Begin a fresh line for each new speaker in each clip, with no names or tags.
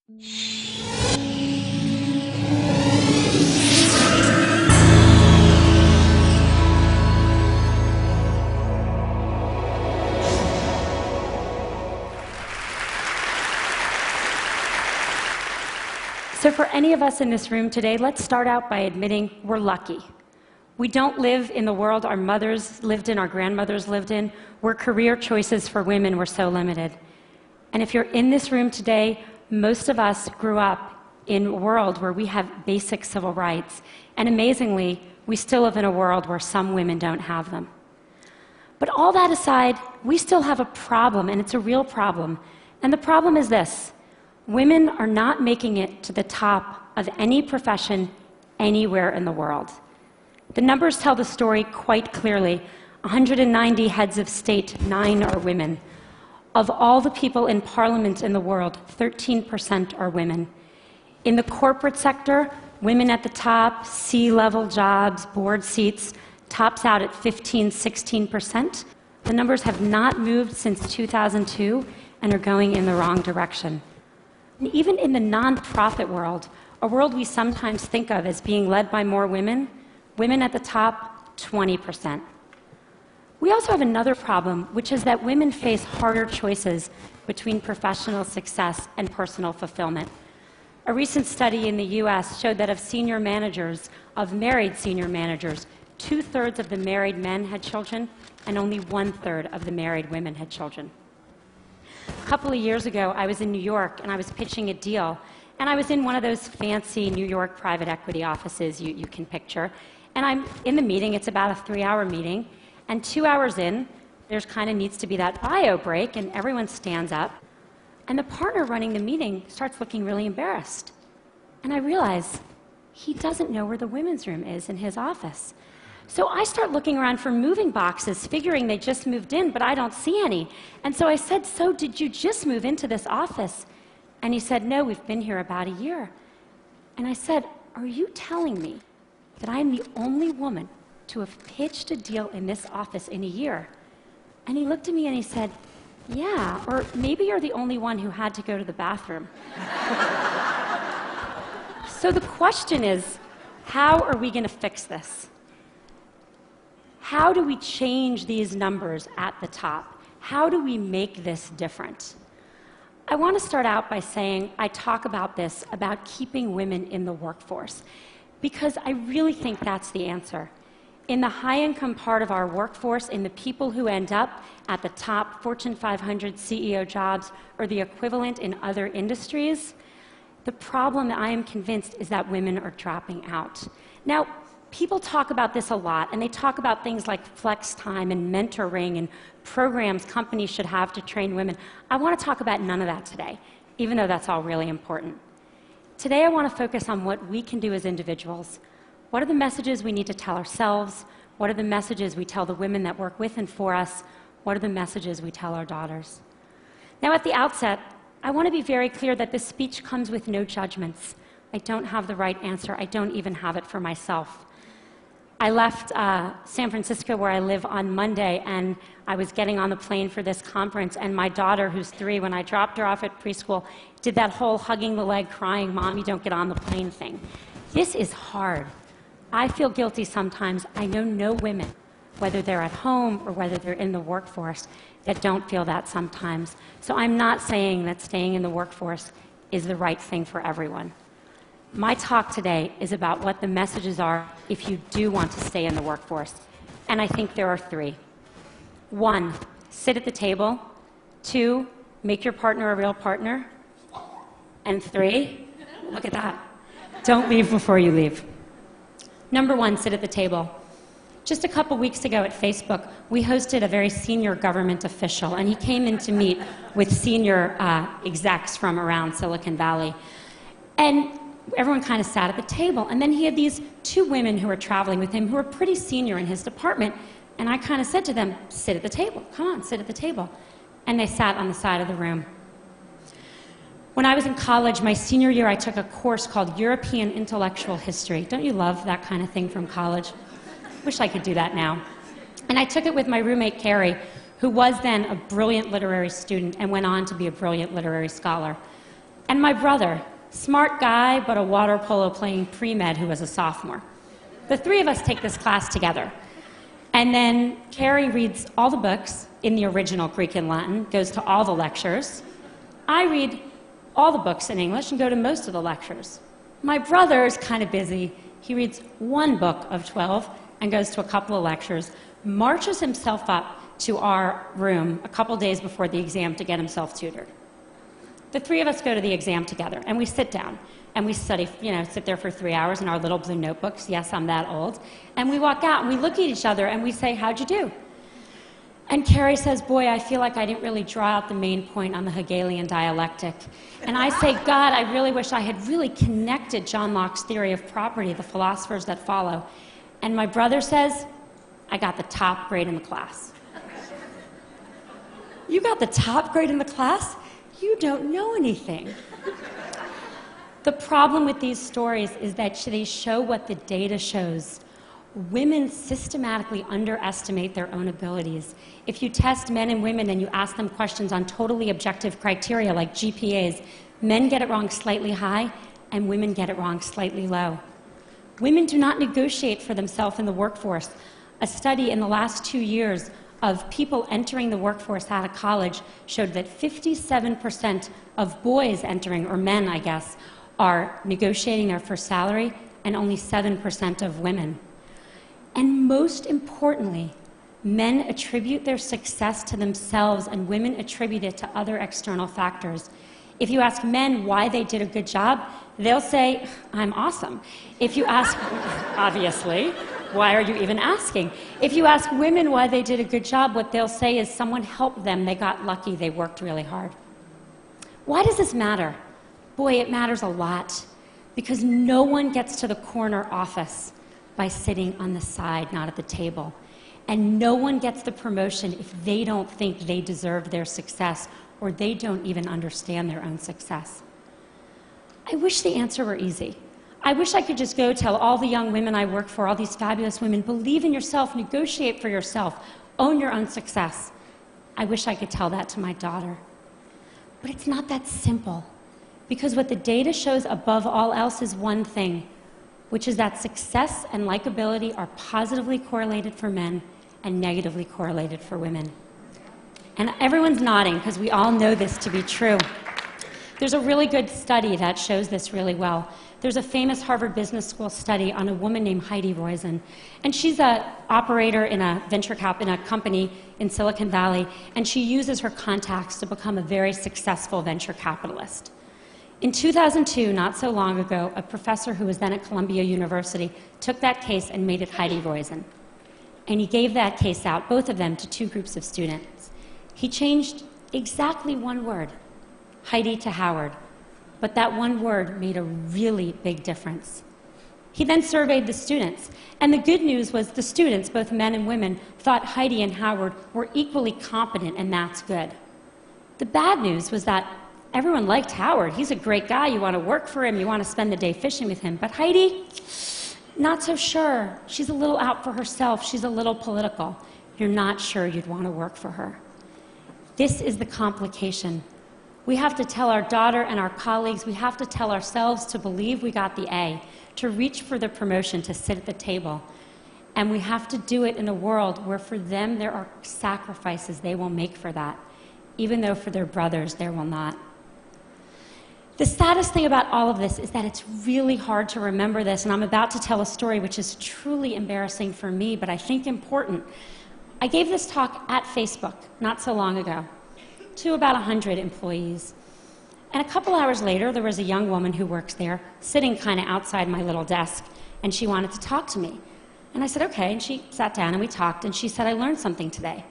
So for any of us in this room today, let's start out by admitting we're lucky. We don't live in the world our mothers lived in, our grandmothers lived in, where career choices for women were so limited. And if you're in this room today, most of us grew up in a world where we have basic civil rights. And amazingly, we still live in a world where some women don't have them. But all that aside, we still have a problem, and it's a real problem. And the problem is this: women are not making it to the top of any profession anywhere in the world. The numbers tell the story quite clearly. 190 heads of state, 9 are women. Of all the people in parliament in the world, 13% are women. In the corporate sector, women at the top, C-level jobs, board seats, tops out at 15–16%. The numbers have not moved since 2002 and are going in the wrong direction. And even in the nonprofit world, a world we sometimes think of as being led by more women, women at the top, 20%. We also have another problem, which is that women face harder choices between professional success and personal fulfillment. A recent study in the US showed that of senior managers, of married senior managers, 2/3 of the married men had children, and only 1/3 of the married women had children. A couple of years ago, I was in New York, and I was pitching a deal, and I was in one of those fancy New York private equity offices you can picture, and I'm in the meeting. It's about a 3-hour meeting, and 2 hours in, there's kind of needs to be that bio break, and everyone stands up, and the partner running the meeting starts looking really embarrassed. And I realize he doesn't know where the women's room is in his office. So I start looking around for moving boxes, figuring they just moved in, but I don't see any. And so I said, "So did you just move into this office?" And he said, "No, we've been here about a year." And I said, "Are you telling me that I am the only woman to have pitched a deal in this office in a year?" And he looked at me and he said, "Yeah, or maybe you're the only one who had to go to the bathroom." So the question is, how are we going to fix this? How do we change these numbers at the top? How do we make this different? I want to start out by saying I talk about this, about keeping women in the workforce, because I really think that's the answer. In the high-income part of our workforce, in the people who end up at the top Fortune 500 CEO jobs or the equivalent in other industries, the problem, I am convinced, is that women are dropping out. Now, people talk about this a lot, and they talk about things like flex time and mentoring and programs companies should have to train women. I want to talk about none of that today, even though that's all really important. Today, I want to focus on what we can do as individuals. What are the messages we need to tell ourselves? What are the messages we tell the women that work with and for us? What are the messages we tell our daughters? Now, at the outset, I want to be very clear that this speech comes with no judgments. I don't have the right answer. I don't even have it for myself. I left San Francisco, where I live, on Monday, and I was getting on the plane for this conference, and my daughter, who's 3, when I dropped her off at preschool, did that whole hugging the leg, crying, "Mom, you don't get on the plane" thing. This is hard. I feel guilty sometimes. I know no women, whether they're at home or whether they're in the workforce, that don't feel that sometimes. So I'm not saying that staying in the workforce is the right thing for everyone. My talk today is about what the messages are if you do want to stay in the workforce. And I think there are 3. 1, sit at the table. 2, make your partner a real partner. And 3, look at that, don't leave before you leave. Number 1, sit at the table. Just a couple weeks ago at Facebook, we hosted a very senior government official, and he came in to meet with senior execs from around Silicon Valley. And everyone kind of sat at the table, and then he had these 2 women who were traveling with him who were pretty senior in his department, and I kind of said to them, "Sit at the table, come on, sit at the table." And they sat on the side of the room. When I was in college, my senior year, I took a course called European Intellectual History. Don't you love that kind of thing from college? Wish I could do that now. And I took it with my roommate, Carrie, who was then a brilliant literary student and went on to be a brilliant literary scholar. and my brother, smart guy, but a water polo playing pre-med who was a sophomore. The three of us take this class together. And then Carrie reads all the books in the original Greek and Latin, goes to all the lectures. I read all the books in English and go to most of the lectures. My brother is kind of busy. He reads one book of 12 and goes to a couple of lectures, marches himself up to our room a couple days before the exam to get himself tutored. The three of us go to the exam together, and we sit down, and we study, sit there for 3 hours in our little blue notebooks. Yes, I'm that old. And we walk out, and we look at each other, and we say, how'd you do? And Carrie says, boy, I feel like I didn't really draw out the main point on the Hegelian dialectic. And I say, God, I really wish I had really connected John Locke's theory of property, the philosophers that follow. And my brother says, I got the top grade in the class. You got the top grade in the class? You don't know anything. The problem with these stories is that they show what the data shows. Women systematically underestimate their own abilities. If you test men and women and you ask them questions on totally objective criteria like GPAs, men get it wrong slightly high and women get it wrong slightly low. Women do not negotiate for themselves in the workforce. A study in the last 2 years of people entering the workforce out of college showed that 57% of boys entering, or men, I guess, are negotiating their first salary, and only 7% of women. And most importantly, men attribute their success to themselves, and women attribute it to other external factors. If you ask men why they did a good job, they'll say, I'm awesome. If you ask, obviously, why are you even asking? If you ask women why they did a good job, what they'll say is someone helped them, they got lucky, they worked really hard. Why does this matter? Boy, it matters a lot, because no one gets to the corner office by sitting on the side, not at the table. And no one gets the promotion if they don't think they deserve their success, or they don't even understand their own success. I wish the answer were easy. I wish I could just go tell all the young women I work for, all these fabulous women, believe in yourself, negotiate for yourself, own your own success. I wish I could tell that to my daughter. But it's not that simple, because what the data shows above all else is one thing, which is that success and likability are positively correlated for men and negatively correlated for women. And everyone's nodding, because we all know this to be true. There's a really good study that shows this really well. There's a famous Harvard Business School study on a woman named Heidi Roizen. And she's an operator in a in a company in Silicon Valley, and she uses her contacts to become a very successful venture capitalist. In 2002, not so long ago, a professor who was then at Columbia University took that case and made it Heidi Roizen. And he gave that case out, both of them, to 2 groups of students. He changed exactly one word, Heidi to Howard, but that one word made a really big difference. He then surveyed the students, and the good news was the students, both men and women, thought Heidi and Howard were equally competent, and that's good. The bad news was that everyone liked Howard. He's a great guy. You want to work for him. You want to spend the day fishing with him. But Heidi, not so sure. She's a little out for herself. She's a little political. You're not sure you'd want to work for her. This is the complication. We have to tell our daughter and our colleagues, we have to tell ourselves to believe we got the A, to reach for the promotion, to sit at the table. And we have to do it in a world where for them there are sacrifices they will make for that, even though for their brothers there will not. The saddest thing about all of this is that it's really hard to remember this, and I'm about to tell a story which is truly embarrassing for me, but I think important. I gave this talk at Facebook not so long ago to about 100 employees. And a couple hours later, there was a young woman who works there, sitting kind of outside my little desk, and she wanted to talk to me. And I said, okay, and she sat down and we talked, and she said, I learned something today.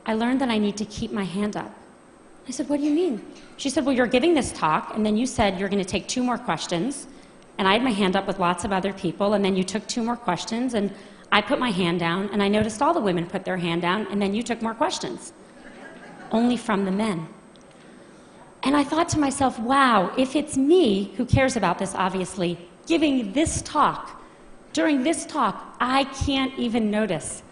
I learned that I need to keep my hand up. I said, what do you mean? She said, well, you're giving this talk, and then you said you're going to take 2 more questions, and I had my hand up with lots of other people, and then you took 2 more questions, and I put my hand down, and I noticed all the women put their hand down, and then you took more questions. Only from the men. And I thought to myself, wow, if it's me, who cares about this, obviously, giving this talk, during this talk, I can't even notice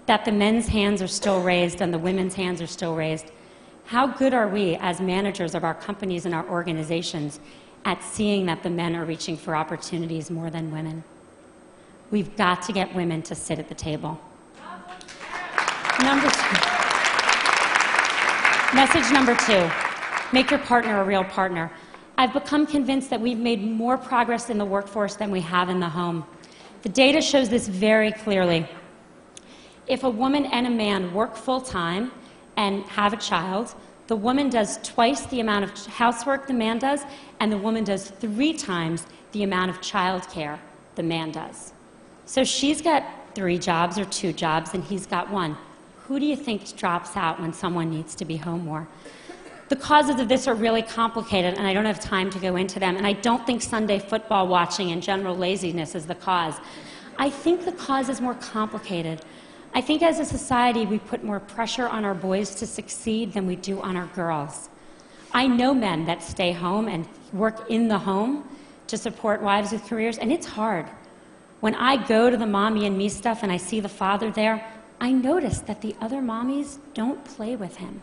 that the men's hands are still raised and the women's hands are still raised. How good are we as managers of our companies and our organizations at seeing that the men are reaching for opportunities more than women? We've got to get women to sit at the table. Message number 2, make your partner a real partner. I've become convinced that we've made more progress in the workforce than we have in the home. The data shows this very clearly. If a woman and a man work full-time and have a child, the woman does twice the amount of housework the man does, and the woman does 3 times the amount of childcare the man does. So she's got 3 jobs or 2 jobs, and he's got 1. Who do you think drops out when someone needs to be home more? The causes of this are really complicated, and I don't have time to go into them, and I don't think Sunday football watching and general laziness is the cause. I think the cause is more complicated. I think as a society, we put more pressure on our boys to succeed than we do on our girls. I know men that stay home and work in the home to support wives with careers, and it's hard. When I go to the mommy and me stuff and I see the father there, I notice that the other mommies don't play with him.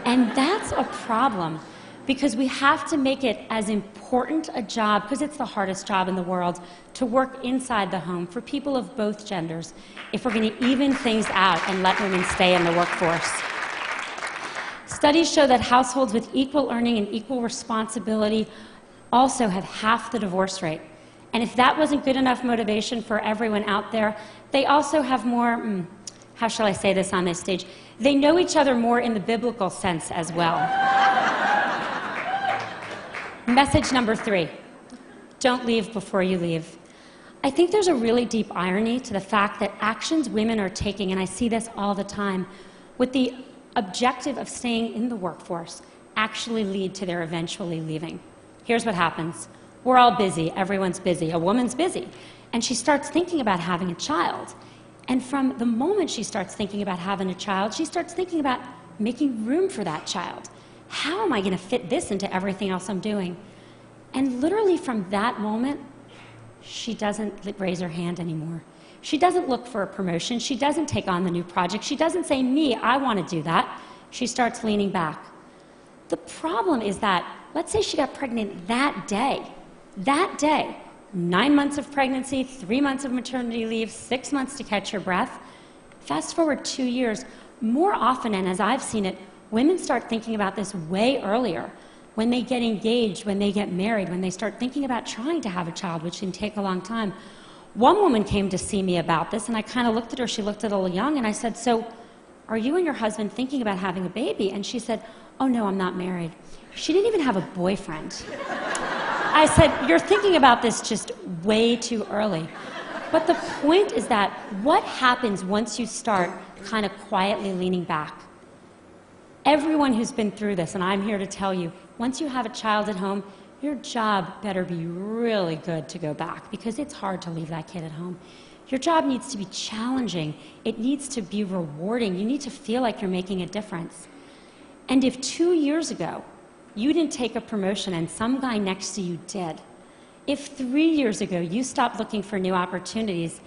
And that's a problem, because we have to make it as important a job, because it's the hardest job in the world, to work inside the home for people of both genders if we're going to even things out and let women stay in the workforce. Studies show that households with equal earning and equal responsibility also have half the divorce rate. And if that wasn't good enough motivation for everyone out there, they also have more, how shall I say this on this stage? They know each other more in the biblical sense as well. Message number 3, don't leave before you leave. I think there's a really deep irony to the fact that actions women are taking, and I see this all the time, with the objective of staying in the workforce actually lead to their eventually leaving. Here's what happens. We're all busy, everyone's busy, a woman's busy, and she starts thinking about having a child. And from the moment she starts thinking about having a child, she starts thinking about making room for that child. How am I going to fit this into everything else I'm doing? And literally from that moment, she doesn't raise her hand anymore. She doesn't look for a promotion. She doesn't take on the new project. She doesn't say, me, I want to do that. She starts leaning back. The problem is that, let's say she got pregnant that day, 9 months of pregnancy, 3 months of maternity leave, 6 months to catch her breath. Fast forward 2 years, more often, and as I've seen it, women start thinking about this way earlier. When they get engaged, when they get married, when they start thinking about trying to have a child, which can take a long time. One woman came to see me about this, and I kind of looked at her. She looked a little young, and I said, so are you and your husband thinking about having a baby? And she said, oh, no, I'm not married. She didn't even have a boyfriend. I said, you're thinking about this just way too early. But the point is that what happens once you start kind of quietly leaning back? Everyone who's been through this, and I'm here to tell you, once you have a child at home, your job better be really good to go back, because it's hard to leave that kid at home. Your job needs to be challenging. It needs to be rewarding. You need to feel like you're making a difference. And if 2 years ago, you didn't take a promotion and some guy next to you did, if 3 years ago you stopped looking for new opportunities,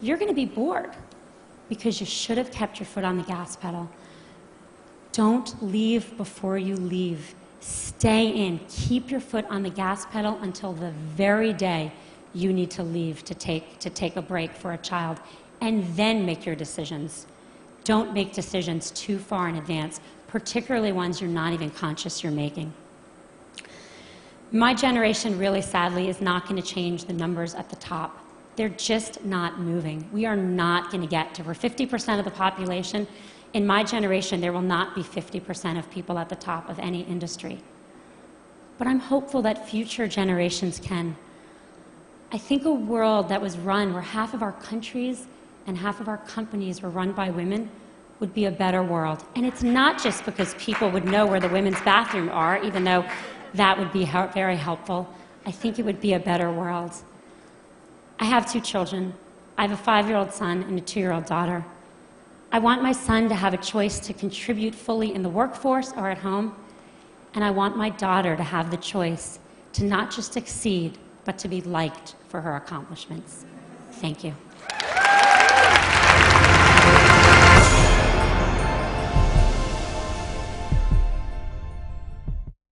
you're going to be bored because you should have kept your foot on the gas pedal. Don't leave before you leave. Stay in. Keep your foot on the gas pedal until the very day you need to leave to take a break for a child, and then make your decisions. Don't make decisions too far in advance, particularly ones you're not even conscious you're making. My generation, really sadly, is not going to change the numbers at the top. They're just not moving. We are not going to get to, we're 50% of the population. In my generation, there will not be 50% of people at the top of any industry. But I'm hopeful that future generations can. I think a world that was run where half of our countries and half of our companies were run by women would be a better world. And it's not just because people would know where the women's bathrooms are, even though that would be very helpful. I think it would be a better world. I have 2 children. I have a 5-year-old son and a 2-year-old daughter. I want my son to have a choice to contribute fully in the workforce or at home, and I want my daughter to have the choice to not just succeed, but to be liked for her accomplishments. Thank you.